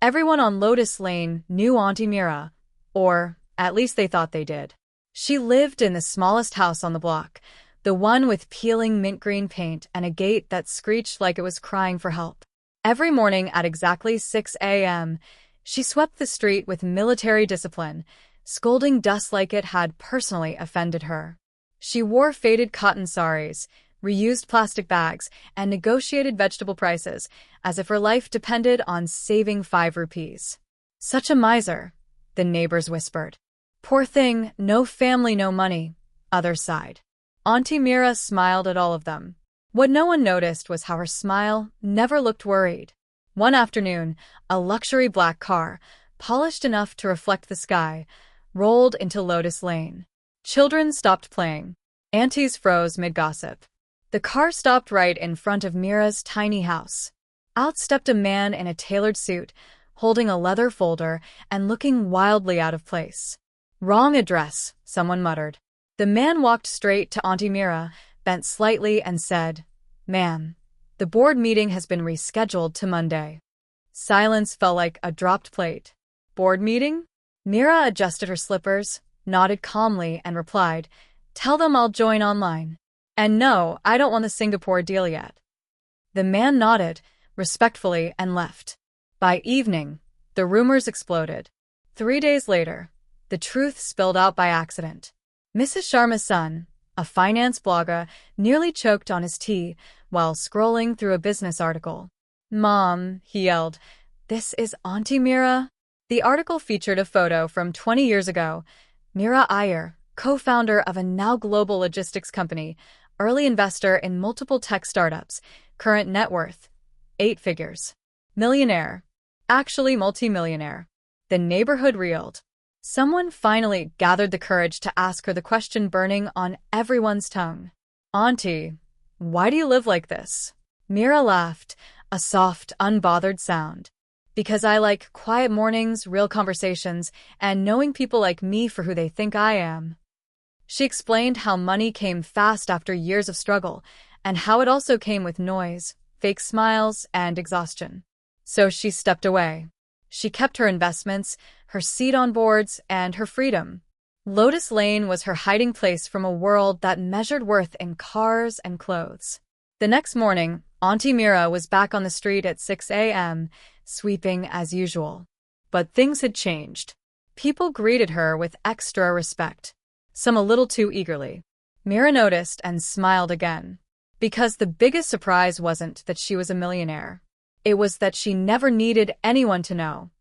Everyone on Lotus Lane knew Auntie Mira, or at least they thought they did. She lived in the smallest house on the block, the one with peeling mint green paint and a gate that screeched like it was crying for help. Every morning at exactly 6 a.m., she swept the street with military discipline, scolding dust like it had personally offended her. She wore faded cotton saris, reused plastic bags, and negotiated vegetable prices, as if her life depended on saving 5 rupees. Such a miser, the neighbors whispered. Poor thing, no family, no money, others sighed. Auntie Mira smiled at all of them. What no one noticed was how her smile never looked worried. One afternoon, a luxury black car, polished enough to reflect the sky, rolled into Lotus Lane. Children stopped playing. Aunties froze mid-gossip. The car stopped right in front of Mira's tiny house. Out stepped a man in a tailored suit, holding a leather folder and looking wildly out of place. Wrong address, someone muttered. The man walked straight to Auntie Mira, bent slightly and said, "Ma'am, the board meeting has been rescheduled to Monday." Silence fell like a dropped plate. Board meeting? Mira adjusted her slippers, nodded calmly, and replied, "Tell them I'll join online. And no, I don't want the Singapore deal yet." The man nodded, respectfully, and left. By evening, the rumors exploded. 3 days later, the truth spilled out by accident. Mrs. Sharma's son, a finance blogger, nearly choked on his tea while scrolling through a business article. "Mom," he yelled, "this is Auntie Mira." The article featured a photo from 20 years ago. Mira Iyer, co-founder of a now global logistics company, early investor in multiple tech startups, current net worth, 8 figures. Millionaire. Actually multi-millionaire. The neighborhood reeled. Someone finally gathered the courage to ask her the question burning on everyone's tongue. "Auntie, why do you live like this?" Mira laughed, a soft, unbothered sound. "Because I like quiet mornings, real conversations, and knowing people like me for who they think I am." She explained how money came fast after years of struggle, and how it also came with noise, fake smiles, and exhaustion. So she stepped away. She kept her investments, her seat on boards, and her freedom. Lotus Lane was her hiding place from a world that measured worth in cars and clothes. The next morning, Auntie Mira was back on the street at 6 a.m., sweeping as usual. But things had changed. People greeted her with extra respect, some a little too eagerly. Mira noticed and smiled again. Because the biggest surprise wasn't that she was a millionaire. It was that she never needed anyone to know.